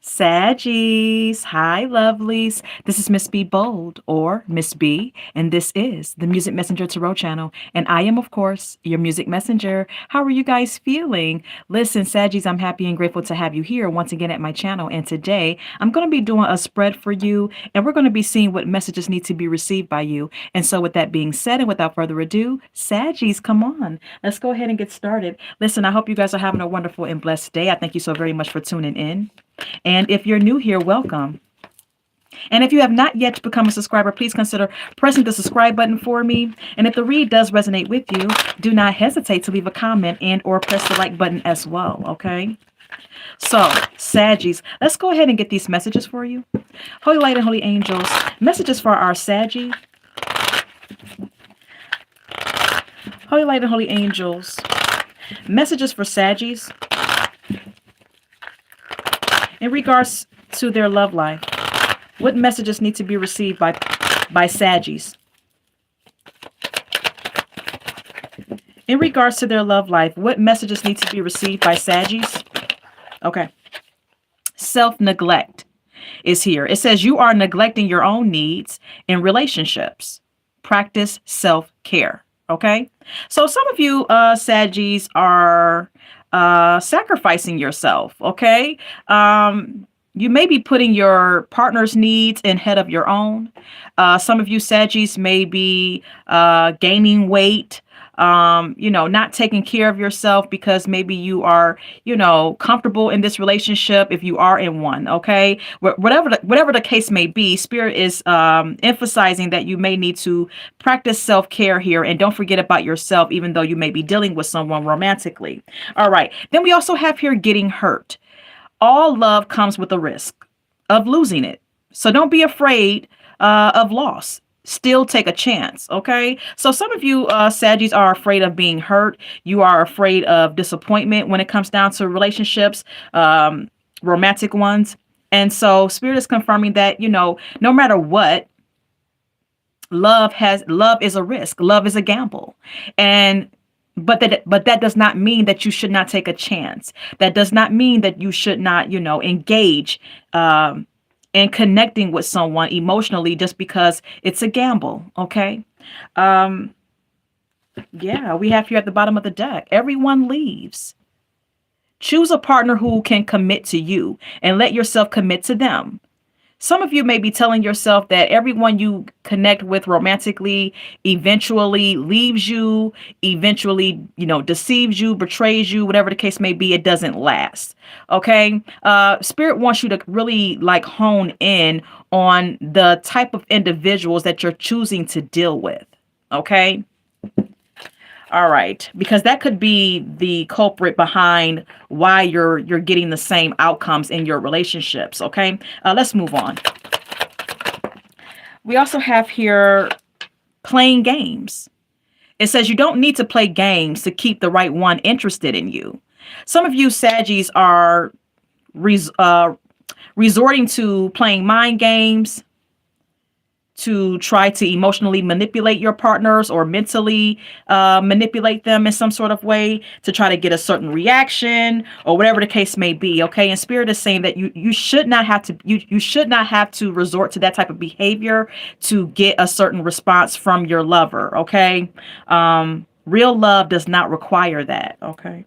Saggies, hi lovelies. This is Miss B Bold or Miss B, and this is the Music Messenger Tarot channel. And I am, of course, your music messenger. How are you guys feeling? Listen, Saggies, I'm happy and grateful to have you here once again at my channel. And today I'm going to be doing a spread for you, and we're going to be seeing what messages need to be received by you. And so, with that being said, and without further ado, Saggies, come on. Let's go ahead and get started. Listen, I hope you guys are having a wonderful and blessed day. I thank you so very much for tuning in. And if you're new here, welcome. And if you have not yet become a subscriber, please consider pressing the subscribe button for me. And if the read does resonate with you, do not hesitate to leave a comment and or press the like button as well, okay? So, Saggies, let's go ahead and get these messages for you. Holy Light and Holy Angels, messages for our Saggy. Holy Light and Holy Angels, messages for Saggies in regards to their love life. What messages need to be received by Saggies? In regards to their love life, what messages need to be received by Saggies? Okay. Self-neglect is here. It says you are neglecting your own needs in relationships. Practice self-care. Okay. So some of you Saggies are sacrificing yourself. Okay. You may be putting your partner's needs ahead of your own. Some of you Saggies may be gaining weight, not taking care of yourself because maybe you are, comfortable in this relationship if you are in one, okay? Whatever the case may be, Spirit is emphasizing that you may need to practice self-care here, and don't forget about yourself, even though you may be dealing with someone romantically. All right. Then we also have here getting hurt. All love comes with a risk of losing it. So don't be afraid of loss. Still take a chance, okay? So some of you Saggies are afraid of being hurt. You are afraid of disappointment when it comes down to relationships, romantic ones. And so Spirit is confirming that, no matter what, love is a risk. Love is a gamble. And but that does not mean that you should not take a chance. That does not mean that you should not, engage in connecting with someone emotionally just because it's a gamble. Okay. Yeah, we have here at the bottom of the deck, everyone leaves. Choose a partner who can commit to you and let yourself commit to them. Some of you may be telling yourself that everyone you connect with romantically eventually leaves you, eventually, deceives you, betrays you, whatever the case may be. It doesn't last. Okay. Spirit wants you to really hone in on the type of individuals that you're choosing to deal with. Okay. All right, because that could be the culprit behind why you're getting the same outcomes in your relationships. Okay, let's move on. We also have here playing games. It says you don't need to play games to keep the right one interested in you. Some of you Saggies are resorting to playing mind games to try to emotionally manipulate your partners or mentally manipulate them in some sort of way to try to get a certain reaction or whatever the case may be. Okay. And Spirit is saying that you should not have to, you should not have to resort to that type of behavior to get a certain response from your lover. Okay. Real love does not require that. Okay.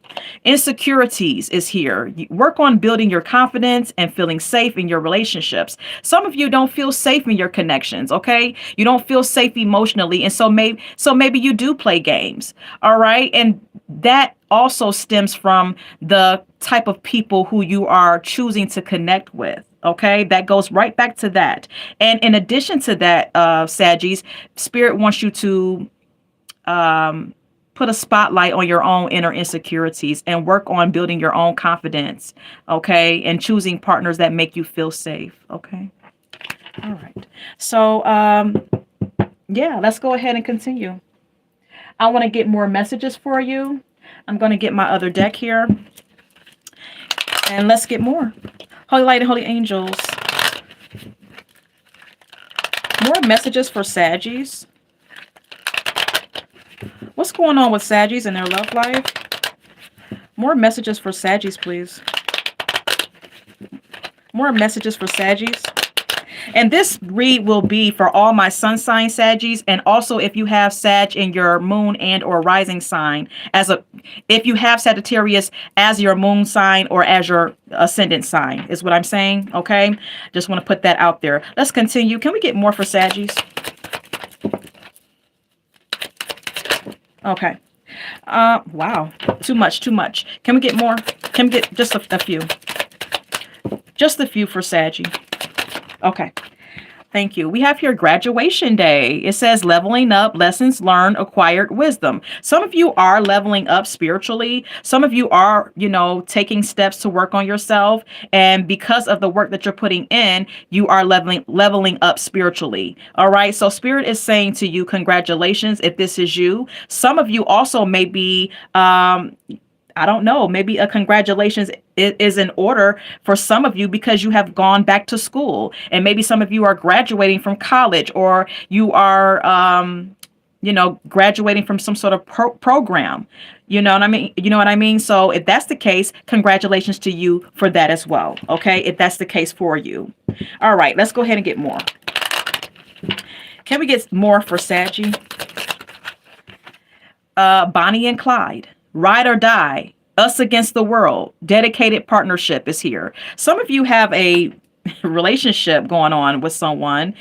Insecurities is here. Work on building your confidence and feeling safe in your relationships. Some of you don't feel safe in your connections. Okay. You don't feel safe emotionally. And so maybe you do play games. All right. And that also stems from the type of people who you are choosing to connect with. Okay, that goes right back to that. And in addition to that, Saggies, Spirit wants you to put a spotlight on your own inner insecurities and work on building your own confidence, okay? And choosing partners that make you feel safe, okay? All right. So, yeah, let's go ahead and continue. I want to get more messages for you. I'm going to get my other deck here. And let's get more. Holy Light and Holy Angels. More messages for Saggies. What's going on with Saggies in their love life? More messages for Saggies, please. More messages for Saggies. And this read will be for all my sun sign Saggies, and also if you have Sag in your moon and or rising sign, if you have Sagittarius as your moon sign or as your ascendant sign is what I'm saying. Okay, just want to put that out there. Let's continue. Can we get more for Saggies? Okay. Wow, too much, too much. Can we get more? Can we get just a few? Just a few for Saggy. Okay. Thank you. We have here graduation day. It says leveling up, lessons learned, acquired wisdom. Some of you are leveling up spiritually. Some of you are, taking steps to work on yourself. And because of the work that you're putting in, you are leveling up spiritually. All right. So Spirit is saying to you, congratulations if this is you. Some of you also may be I don't know, maybe a congratulations is in order for some of you because you have gone back to school, and maybe some of you are graduating from college, or you are, graduating from some sort of program. You know what I mean? You know what I mean? So if that's the case, congratulations to you for that as well. Okay. If that's the case for you. All right, let's go ahead and get more. Can we get more for Saggy? Bonnie and Clyde. Ride or die, us against the world, dedicated partnership is here. Some of you have a relationship going on with someone,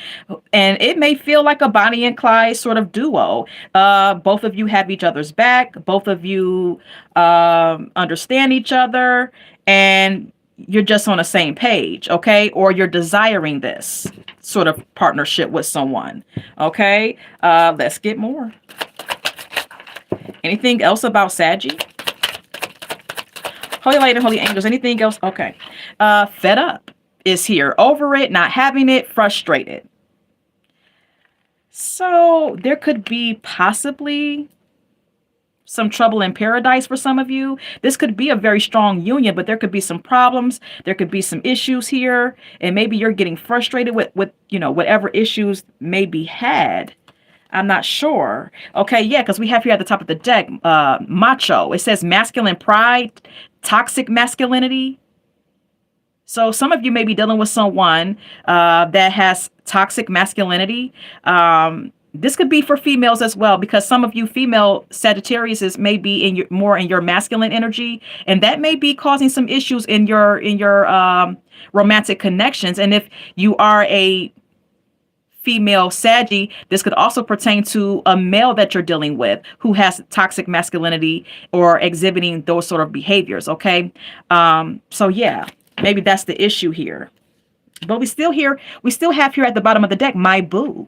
and it may feel like a Bonnie and Clyde sort of duo. Both of you have each other's back. Both of you understand each other, and you're just on the same page, okay? Or you're desiring this sort of partnership with someone, okay? Let's get more. Anything else about Saggy? Holy Light and Holy Angels. Anything else? Okay. Fed up is here. Over it, not having it, frustrated. So there could be possibly some trouble in paradise for some of you. This could be a very strong union, but there could be some problems. There could be some issues here. And maybe you're getting frustrated with whatever issues may be had. I'm not sure. Okay, yeah, because we have here at the top of the deck, macho. It says masculine pride, toxic masculinity. So some of you may be dealing with someone that has toxic masculinity. This could be for females as well, because some of you female Sagittarius may be more in your masculine energy, and that may be causing some issues in your romantic connections. And if you are a female Saggy, this could also pertain to a male that you're dealing with who has toxic masculinity or exhibiting those sort of behaviors. Okay. So yeah, maybe that's the issue here, but we still have here at the bottom of the deck, my boo.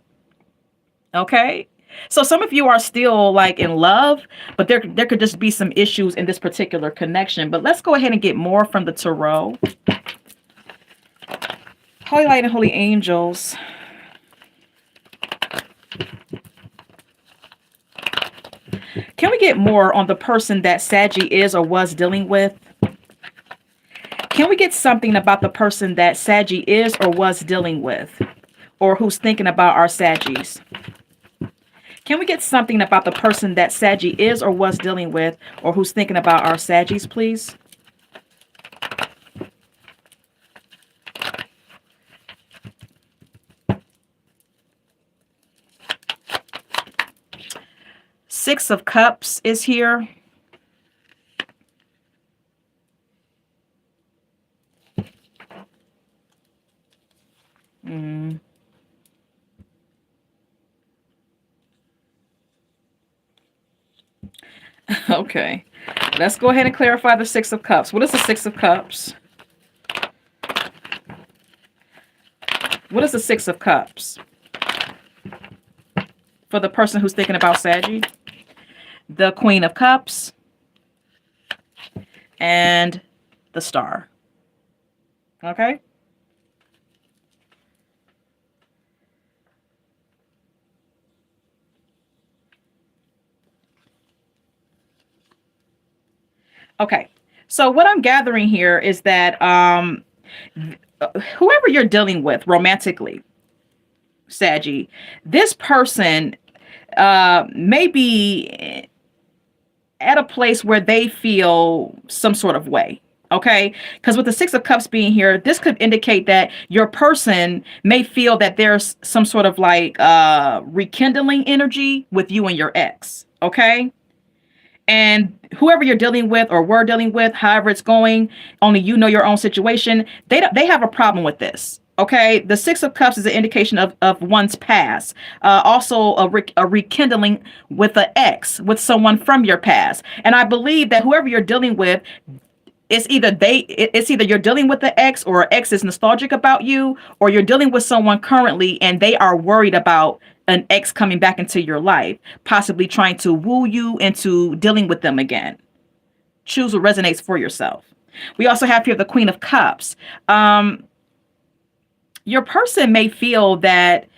Okay. So some of you are still like in love, but there could just be some issues in this particular connection. But let's go ahead and get more from the tarot. Holy Light and Holy Angels. Can we get more on the person that Saggy is or was dealing with? Can we get something about the person that Saggy is or was dealing with, or who's thinking about our Saggies? Can we get something about the person that Saggy is or was dealing with, or who's thinking about our Saggies, please? Six of Cups is here. Okay, let's go ahead and clarify the Six of Cups. What is the Six of Cups? What is the Six of Cups for the person who's thinking about Saggy? The Queen of Cups and the Star. Okay. Okay. So what I'm gathering here is that whoever you're dealing with romantically, Saggy, this person may be at a place where they feel some sort of way. Okay, because with the Six of Cups being here, this could indicate that your person may feel that there's some sort of like rekindling energy with you and your ex. Okay, and whoever you're dealing with or were dealing with, however it's going, only you know your own situation. They have a problem with this. Okay, the Six of Cups is an indication of one's past. Also, a rekindling with an ex, with someone from your past. And I believe that whoever you're dealing with, it's either you're dealing with the ex, or ex is nostalgic about you, or you're dealing with someone currently and they are worried about an ex coming back into your life, possibly trying to woo you into dealing with them again. Choose what resonates for yourself. We also have here the Queen of Cups. Your person may feel that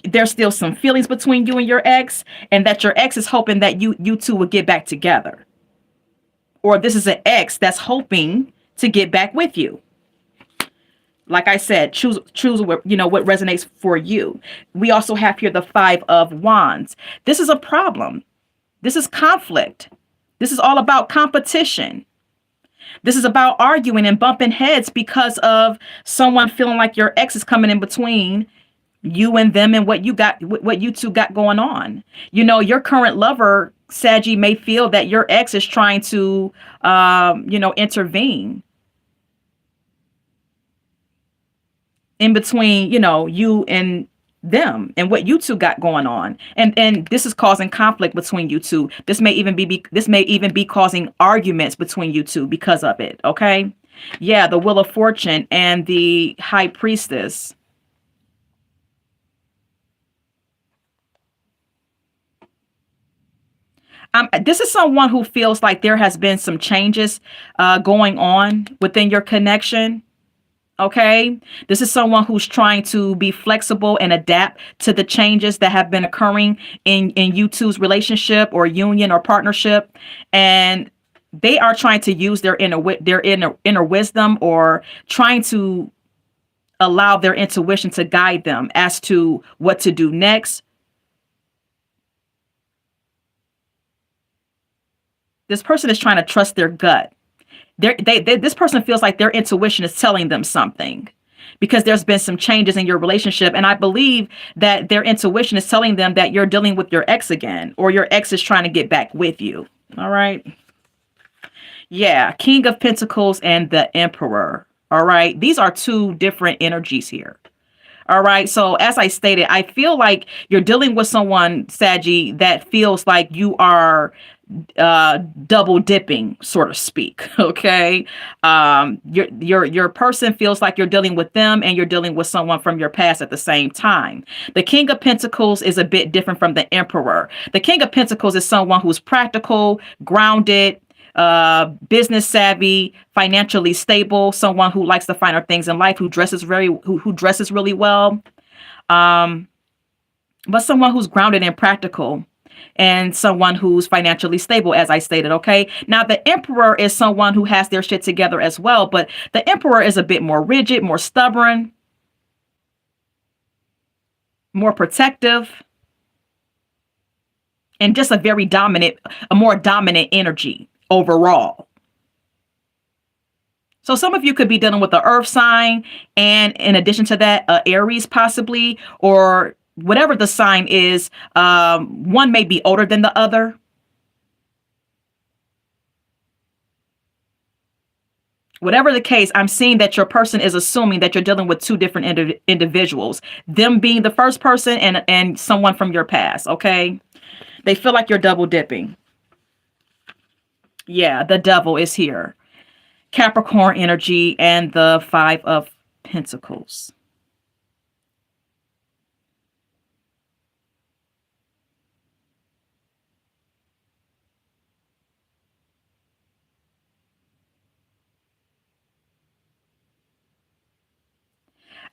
there's still some feelings between you and your ex, and that your ex is hoping that you two will get back together, or this is an ex that's hoping to get back with you. Like I said, choose what resonates for you. We also have here the Five of Wands. This is a problem. This is conflict. This is all about competition. This is about arguing and bumping heads because of someone feeling like your ex is coming in between you and them and what you two got going on. Your current lover, Saggy, may feel that your ex is trying to intervene in between, you and them and what you two got going on. And this is causing conflict between you two. This may even be causing arguments between you two because of it. Okay. Yeah, the Wheel of Fortune and the High Priestess. This is someone who feels like there has been some changes going on within your connection. Okay. This is someone who's trying to be flexible and adapt to the changes that have been occurring in you two's relationship or union or partnership. And they are trying to use their inner wisdom, or trying to allow their intuition to guide them as to what to do next. This person is trying to trust their gut. This person feels like their intuition is telling them something, because there's been some changes in your relationship. And I believe that their intuition is telling them that you're dealing with your ex again, or your ex is trying to get back with you. All right. Yeah. King of Pentacles and the Emperor. All right. These are two different energies here. All right. So as I stated, I feel like you're dealing with someone, Saggy, that feels like you are double dipping, so to speak. Okay. Your person feels like you're dealing with them and you're dealing with someone from your past at the same time. The King of Pentacles is a bit different from the Emperor. The King of Pentacles is someone who's practical, grounded, business savvy, financially stable, someone who likes the finer things in life, who dresses really well, but someone who's grounded and practical, and someone who's financially stable, as I stated. Okay. Now, the Emperor is someone who has their shit together as well, but the Emperor is a bit more rigid, more stubborn, more protective, and just a more dominant energy overall. So some of you could be dealing with the earth sign, and in addition to that, Aries possibly, or whatever the sign is. One may be older than the other. Whatever the case, I'm seeing that your person is assuming that you're dealing with two different individuals, them being the first person and someone from your past. Okay. They feel like you're double dipping. Yeah, the Devil is here. Capricorn energy and the Five of Pentacles.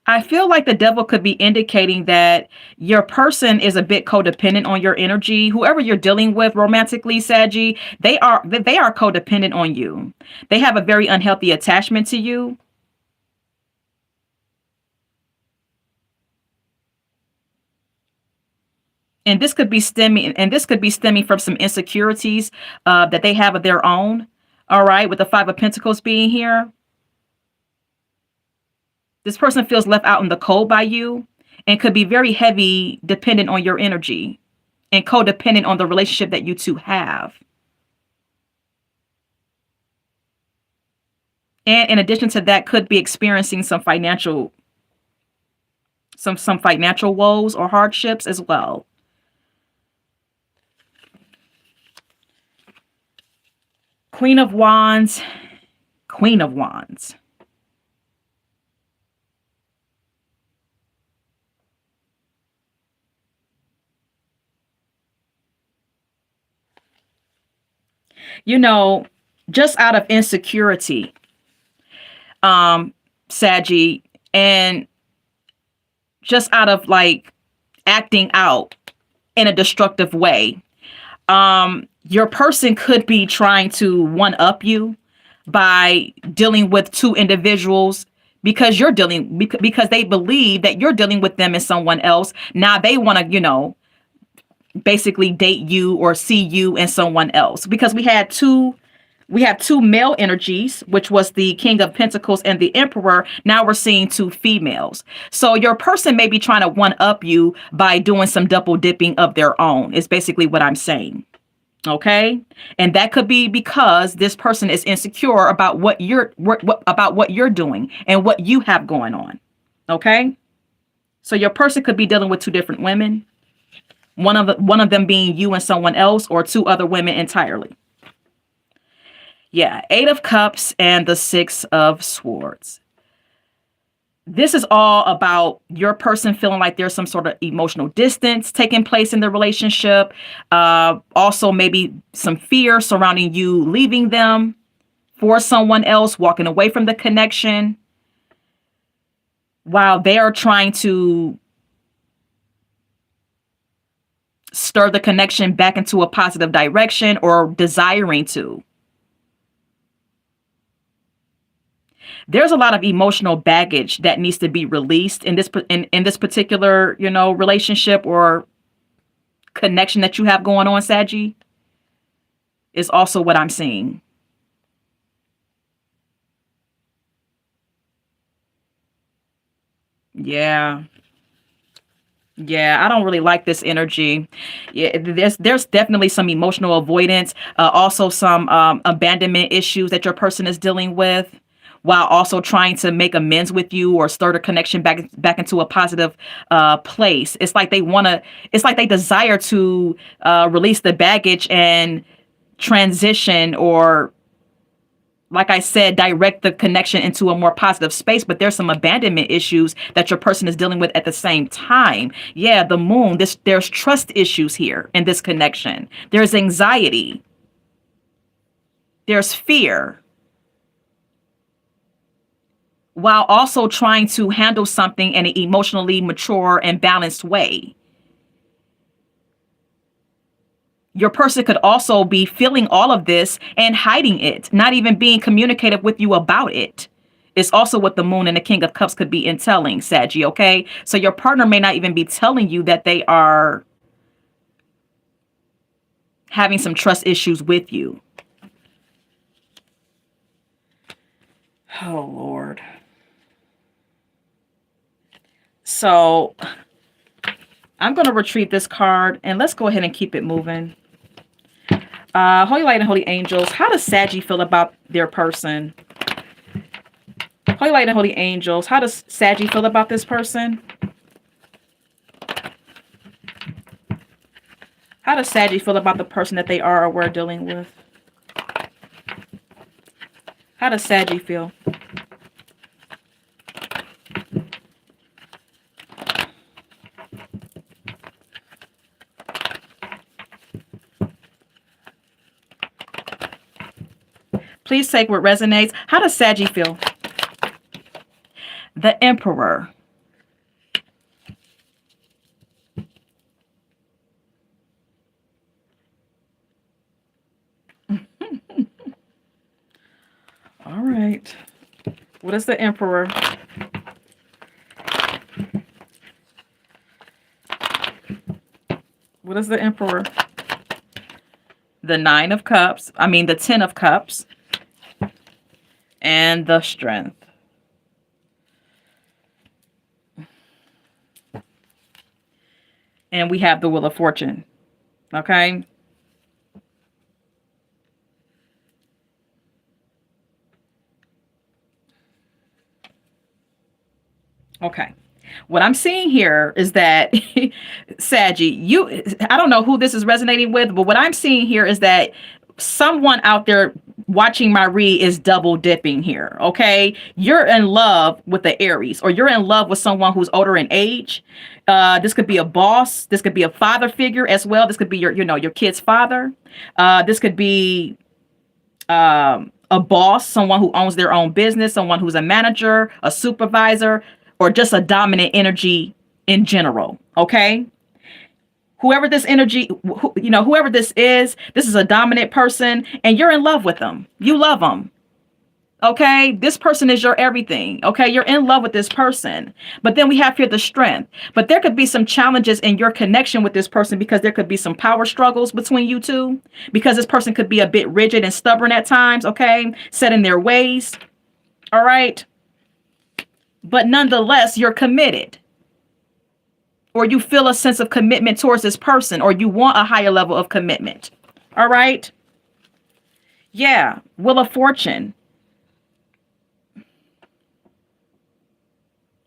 I feel like the Devil could be indicating that your person is a bit codependent on your energy. Whoever you're dealing with romantically, Saggy, they are codependent on you. They have a very unhealthy attachment to you. And this could be stemming from some insecurities that they have of their own. All right, with the Five of Pentacles being here, this person feels left out in the cold by you and could be very heavy dependent on your energy and codependent on the relationship that you two have. And in addition to that, could be experiencing some financial woes or hardships as well. Queen of Wands, Queen of Wands. You know, just out of insecurity, Saggy, and just out of like acting out in a destructive way, your person could be trying to one up you by dealing with two individuals because because they believe that you're dealing with them as someone else. Now they want to, basically date you or see you and someone else, because we have two male energies, which was the King of Pentacles and the Emperor. Now we're seeing two females. So your person may be trying to one up you by doing some double dipping of their own, is basically what I'm saying. Okay. And that could be because this person is insecure about what you're doing and what you have going on. Okay. So your person could be dealing with two different women. One of them being you and someone else, or two other women entirely. Yeah, Eight of Cups and the Six of Swords. This is all about your person feeling like there's some sort of emotional distance taking place in the relationship. Also, maybe some fear surrounding you leaving them for someone else, walking away from the connection, while they are trying to stir the connection back into a positive direction, or desiring to. There's a lot of emotional baggage that needs to be released in this particular, relationship or connection that you have going on, Saggy, is also what I'm seeing. Yeah. Yeah, I don't really like this energy. Yeah, there's definitely some emotional avoidance, also some abandonment issues that your person is dealing with, while also trying to make amends with you or stir the connection back into a positive place. It's like they desire to release the baggage and transition, or, like I said, direct the connection into a more positive space, but there's some abandonment issues that your person is dealing with at the same time. Yeah, the moon, there's trust issues here in this connection. There's anxiety. There's fear. While also trying to handle something in an emotionally mature and balanced way. Your person could also be feeling all of this and hiding it, not even being communicative with you about it. It's also what the moon and the King of Cups could be telling, Saggy, okay? So your partner may not even be telling you that they are having some trust issues with you. Oh, Lord. So I'm going to retrieve this card and let's go ahead and keep it moving. Holy Light and Holy Angels, how does Saggy feel about their person? Holy Light and Holy Angels, how does Saggy feel about this person? How does Saggy feel about the person that they are or were dealing with? How does Saggy feel? Please take what resonates. How does Saggy feel? The Emperor. All right. What is the Emperor? What is the Emperor? The Nine of Cups. I mean, the Ten of Cups. and the Strength. And we have the Wheel of Fortune. Okay. Okay. What I'm seeing here is that Saggy, I don't know who this is resonating with, but what I'm seeing here is that someone out there watching my read is double dipping here. Okay. You're in love with the Aries, or you're in love with someone who's older in age. This could be a boss. This could be a father figure as well. This could be your kid's father. This could be a boss, someone who owns their own business, someone who's a manager, a supervisor, or just a dominant energy in general. Okay. Whoever this energy, whoever this is a dominant person and you're in love with them. You love them. Okay. This person is your everything. Okay. You're in love with this person. But then we have here the Strength. But there could be some challenges in your connection with this person because there could be some power struggles between you two, because this person could be a bit rigid and stubborn at times. Okay. Set in their ways. All right. But nonetheless, you're committed, or you feel a sense of commitment towards this person, or you want a higher level of commitment. All right. Yeah. Wheel of Fortune.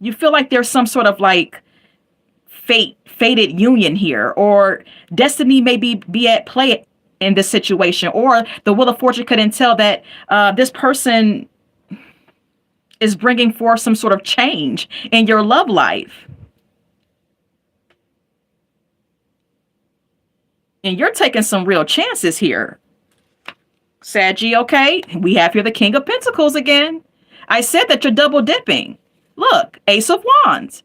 You feel like there's some sort of like fated union here, or destiny may be at play in this situation, or the Wheel of Fortune could entail that this person is bringing forth some sort of change in your love life. And you're taking some real chances here, Saggy. Okay. We have here the King of Pentacles again. I said that you're double dipping. Look, Ace of Wands.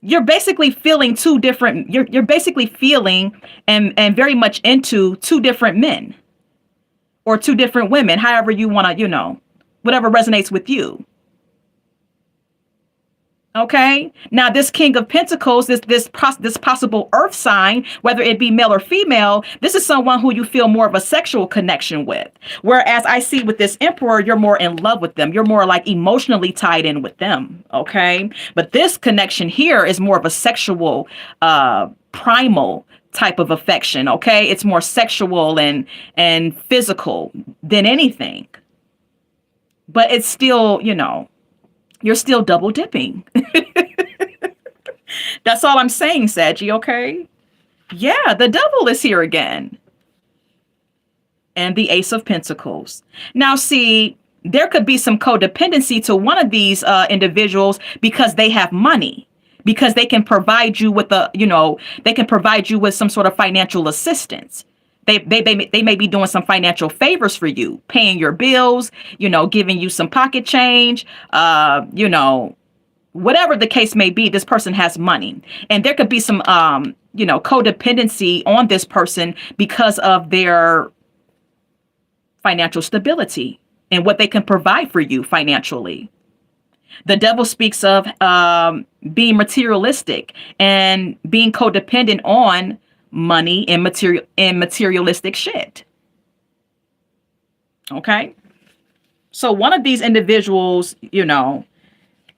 You're basically feeling two different, you're basically feeling and very much into two different men or two different women, however you want to, whatever resonates with you. Okay. Now, this King of Pentacles, this possible earth sign, whether it be male or female, this is someone who you feel more of a sexual connection with. Whereas I see with this Emperor, you're more in love with them. You're more like emotionally tied in with them. Okay. But this connection here is more of a sexual, primal type of affection. Okay. It's more sexual and physical than anything. But it's still, you're still double dipping. That's all I'm saying, Saggy, okay? Yeah, the Devil is here again. And the Ace of Pentacles. Now, see, there could be some codependency to one of these individuals because they have money, because they can provide you with they can provide you with some sort of financial assistance. They may be doing some financial favors for you, paying your bills, giving you some pocket change, whatever the case may be. This person has money, and there could be some, codependency on this person because of their financial stability and what they can provide for you financially. The Devil speaks of being materialistic and being codependent on money and materialistic shit. Okay. So one of these individuals,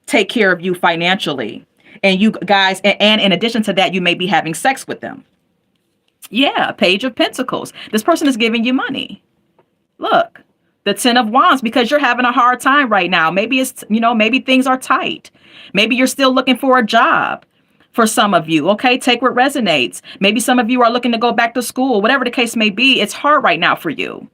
take care of you financially, and you guys, and in addition to that, you may be having sex with them. Yeah. Page of Pentacles. This person is giving you money. Look, the Ten of Wands, because you're having a hard time right now. Maybe it's, maybe things are tight. Maybe you're still looking for a job. For some of you, okay, take what resonates. Maybe some of you are looking to go back to school, whatever the case may be. It's hard right now for you.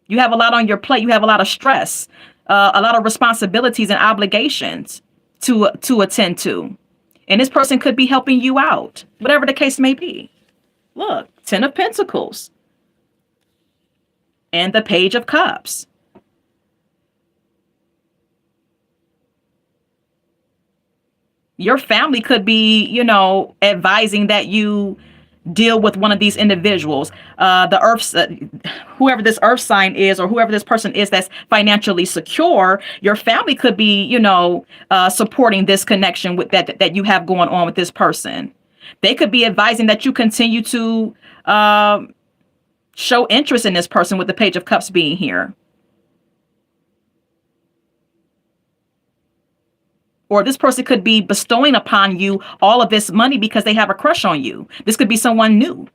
You have a lot on your plate. You have a lot of stress, a lot of responsibilities and obligations to attend to. And this person could be helping you out, whatever the case may be. Look, Ten of Pentacles and the Page of Cups. Your family could be, advising that you deal with one of these individuals, the earth, whoever this earth sign is, or whoever this person is that's financially secure. Your family could be, supporting this connection with that you have going on with this person. They could be advising that you continue to show interest in this person with the Page of Cups being here. Or this person could be bestowing upon you all of this money because they have a crush on you. This could be someone new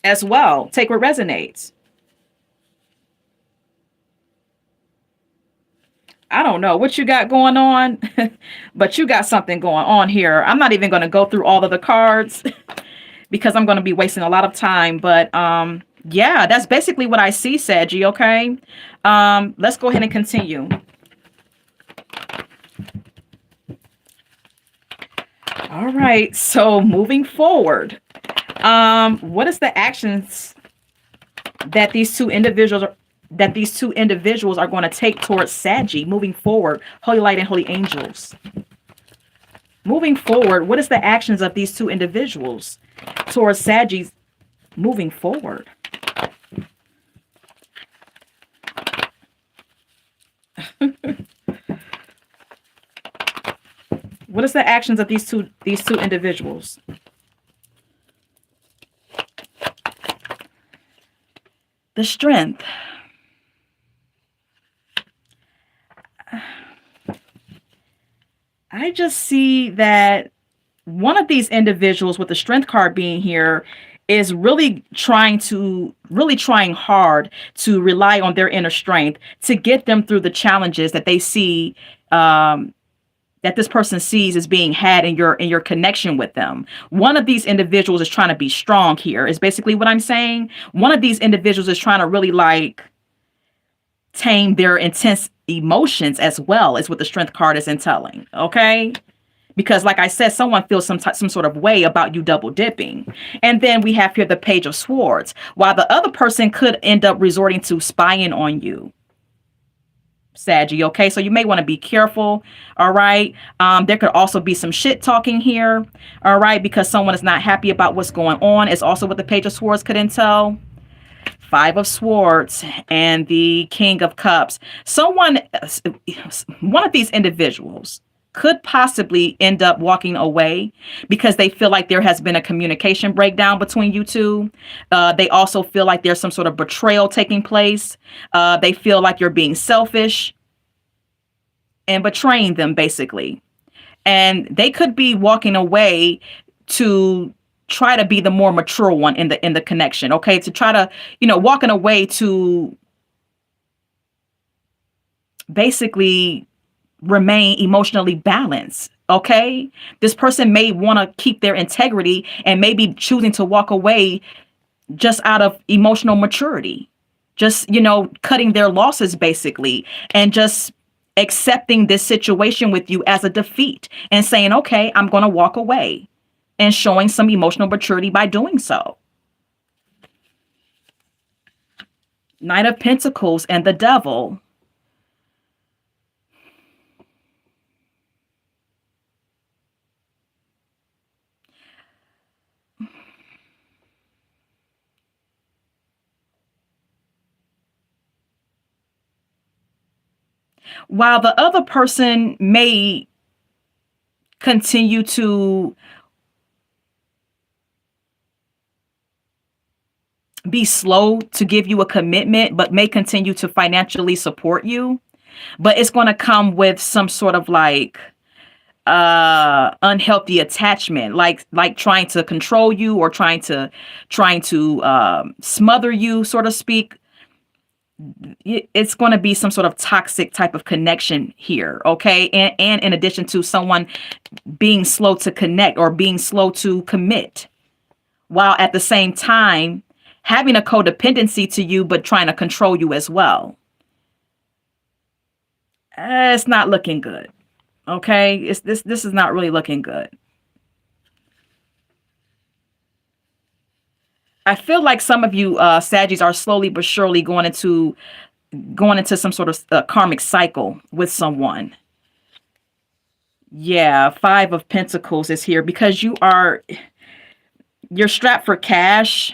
as well. Take what resonates. I don't know what you got going on, but you got something going on here. I'm not even going to go through all of the cards because I'm going to be wasting a lot of time. But yeah, that's basically what I see, Saggy. Okay. Let's go ahead and continue. All right. So moving forward, what is the actions that these two individuals are going to take towards Saggy moving forward? Holy Light and Holy Angels. Moving forward, what is the actions of these two individuals towards Saggy moving forward? What is the actions of these two individuals? The Strength. I just see that one of these individuals with the Strength card being here is really trying hard to rely on their inner strength to get them through the challenges that they see, that this person sees as being had in your connection with them. One of these individuals is trying to be strong here, is basically what I'm saying. One of these individuals is trying to really like tame their intense emotions as well, as what the Strength card is entailing. Okay. Because like I said, someone feels some sort of way about you double dipping. And then we have here the Page of Swords, while the other person could end up resorting to spying on you, Saggy. Okay, so you may want to be careful. All right. There could also be some shit talking here. All right, because someone is not happy about what's going on. Is also what the Page of Swords could entail. Five of Swords and the King of Cups. One of these individuals could possibly end up walking away because they feel like there has been a communication breakdown between you two. They also feel like there's some sort of betrayal taking place. They feel like you're being selfish and betraying them, basically. And they could be walking away to try to be the more mature one in the connection. Okay, to try to, walking away to basically remain emotionally balanced. Okay, this person may want to keep their integrity and maybe choosing to walk away just out of emotional maturity, just cutting their losses basically, and just accepting this situation with you as a defeat and saying, okay, I'm going to walk away, and showing some emotional maturity by doing so. Knight of Pentacles and the Devil. While the other person may continue to be slow to give you a commitment, but may continue to financially support you, but it's going to come with some sort of like unhealthy attachment, like trying to control you, or trying to smother you, so to speak. It's going to be some sort of toxic type of connection here. Okay, and in addition to someone being slow to connect or being slow to commit, while at the same time having a codependency to you, but trying to control you as well. It's not looking good. Okay, this is not really looking good. I feel like some of you Saggies are slowly but surely going into some sort of karmic cycle with someone. Yeah, Five of Pentacles is here because you're strapped for cash.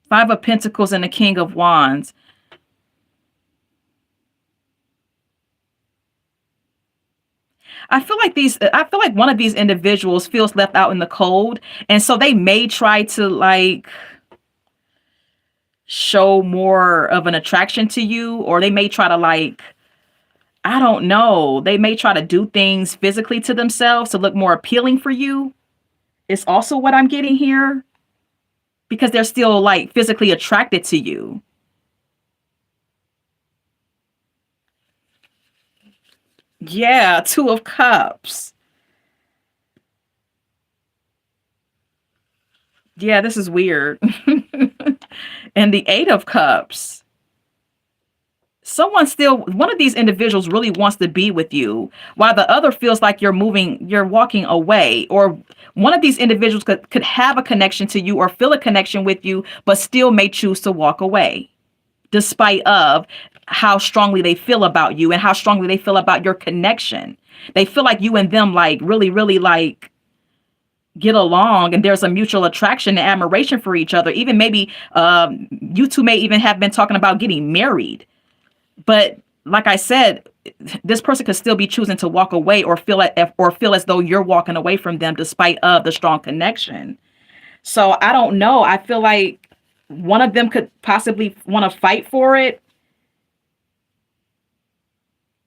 Five of Pentacles and the King of Wands. I feel like one of these individuals feels left out in the cold. And so they may try to like show more of an attraction to you, or they may try to like, I don't know, they may try to do things physically to themselves to look more appealing for you. It's also what I'm getting here, because they're still like physically attracted to you. Yeah, Two of Cups. Yeah, this is weird. And the Eight of Cups. One of these individuals really wants to be with you, while the other feels like you're walking away. Or one of these individuals could have a connection to you or feel a connection with you, but still may choose to walk away, despite of how strongly they feel about you and how strongly they feel about your connection. They feel like you and them like really, really like get along, and there's a mutual attraction and admiration for each other. Even maybe you two may even have been talking about getting married. But like I said, this person could still be choosing to walk away, or feel as though you're walking away from them despite of the strong connection. So I don't know. I feel like one of them could possibly want to fight for it,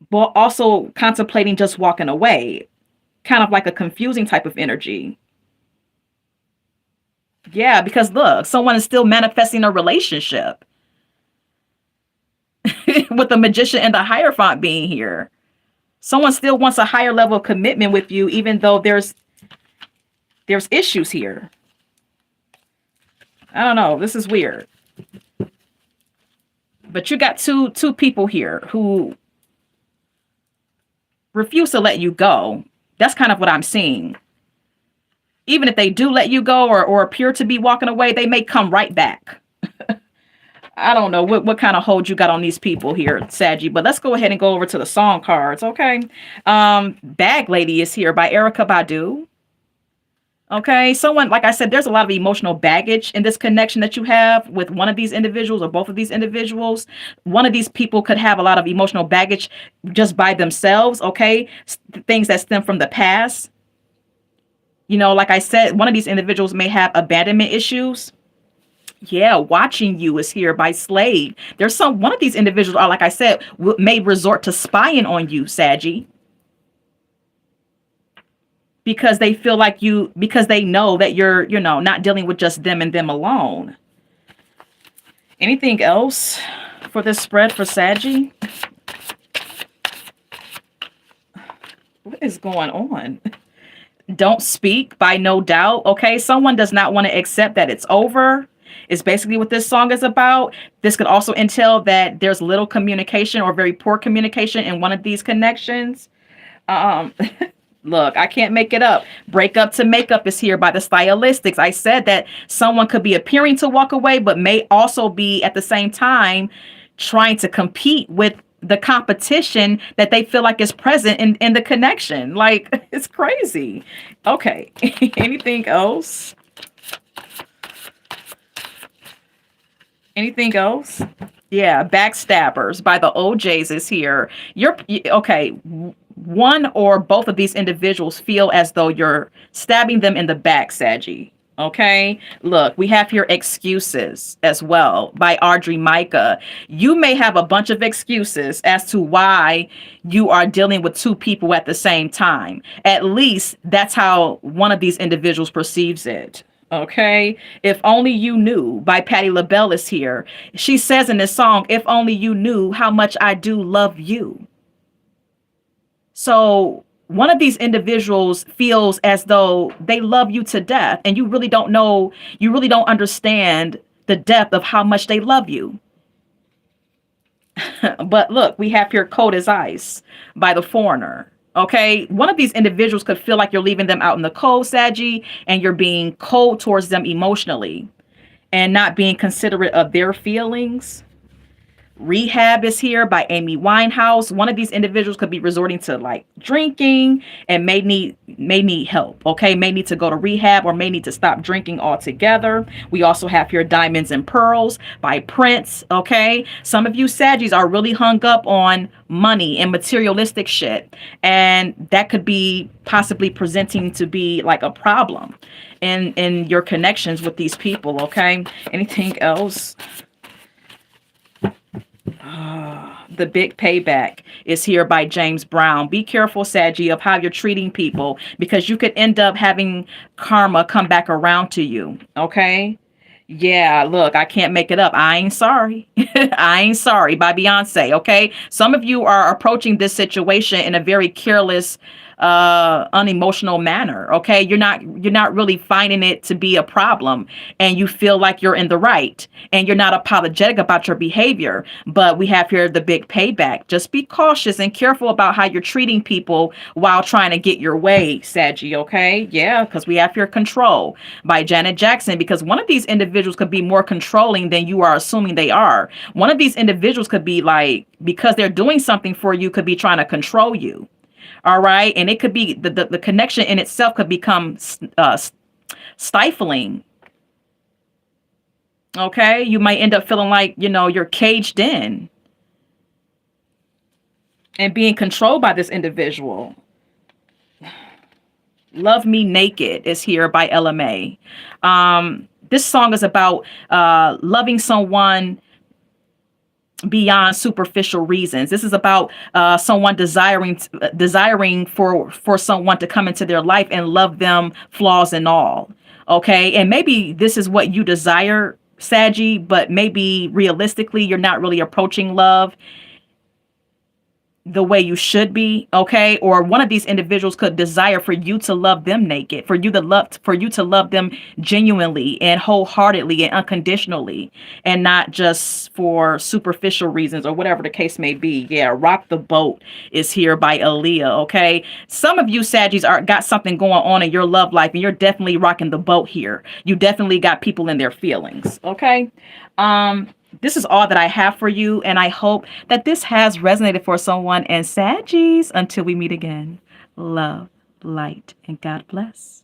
but also contemplating just walking away. Kind of like a confusing type of energy. Yeah, because look, someone is still manifesting a relationship with the Magician and the Hierophant being here. Someone still wants a higher level of commitment with you, even though there's issues here. I don't know. This is weird. But you got two people here who refuse to let you go. That's kind of what I'm seeing. Even if they do let you go, or appear to be walking away, they may come right back. I don't know what kind of hold you got on these people here, Saggy. But let's go ahead and go over to the song cards, okay? Bag Lady is here by Erykah Badu. Okay, someone, like I said, there's a lot of emotional baggage in this connection that you have with one of these individuals or both of these individuals. One of these people could have a lot of emotional baggage just by themselves, okay? Things that stem from the past. You know, like I said, one of these individuals may have abandonment issues. Yeah, Watching You is here by Slade. One of these individuals are, like I said, may resort to spying on you, Saggy. Because they feel like because they know that you're, not dealing with just them and them alone. Anything else for this spread for Saggy? What is going on? Don't Speak by No Doubt. Okay, someone does not want to accept that it's over. Is basically what this song is about. This could also entail that there's little communication or very poor communication in one of these connections. Look, I can't make it up. Break Up to Make Up is here by the Stylistics. I said that someone could be appearing to walk away, but may also be at the same time trying to compete with the competition that they feel like is present in the connection. Like, it's crazy. Okay. Anything else? Anything else? Yeah, Backstabbers by the OJs is here. Okay. One or both of these individuals feel as though you're stabbing them in the back, Saggy. Okay. Look, we have here Excuses as well by Audrey Micah. You may have a bunch of excuses as to why you are dealing with two people at the same time. At least that's how one of these individuals perceives it. Okay. If Only You Knew by Patti LaBelle is here. She says in this song, if only you knew how much I do love you. So one of these individuals feels as though they love you to death, and you really don't understand the depth of how much they love you. But look, we have here Cold as Ice by The Foreigner. Okay, one of these individuals could feel like you're leaving them out in the cold, Saggy, and you're being cold towards them emotionally and not being considerate of their feelings. Rehab is here by Amy Winehouse. One of these individuals could be resorting to like drinking and may need help. Okay, may need to go to rehab or may need to stop drinking altogether. We also have here Diamonds and Pearls by Prince. Okay, some of you Saggies are really hung up on money and materialistic shit, and that could be possibly presenting to be like a problem in your connections with these people. Okay, anything else? The Big Payback is here by James Brown. Be careful, Saggy, of how you're treating people, because you could end up having karma come back around to you. Okay? Yeah, look, I can't make it up. I ain't sorry. I ain't sorry by Beyonce. Okay? Some of you are approaching this situation in a very careless, unemotional manner. Okay, you're not really finding it to be a problem, and you feel like you're in the right, and you're not apologetic about your behavior. But we have here the big payback. Just be cautious and careful about how you're treating people while trying to get your way, Saggy. Okay, yeah, because we have here Control by Janet Jackson, because one of these individuals could be more controlling than you are assuming they are. One of these individuals could be like, because they're doing something for you, could be trying to control you. All right. And it could be the connection in itself could become stifling. Okay. You might end up feeling like, you're caged in and being controlled by this individual. Love Me Naked is here by LMA. This song is about loving someone beyond superficial reasons. This is about someone desiring for someone to come into their life and love them, flaws and all. Okay, and maybe this is what you desire, Saggy, but maybe realistically you're not really approaching love the way you should be. Okay, or one of these individuals could desire for you to love them naked, for you to love them genuinely and wholeheartedly and unconditionally, and not just for superficial reasons or whatever the case may be. Yeah, Rock the Boat is here by Aaliyah. Okay, some of you Saggies got something going on in your love life, and you're definitely rocking the boat here. You definitely got people in their feelings. Okay, this is all that I have for you, and I hope that this has resonated for someone. And Saggies, until we meet again, love, light, and God bless.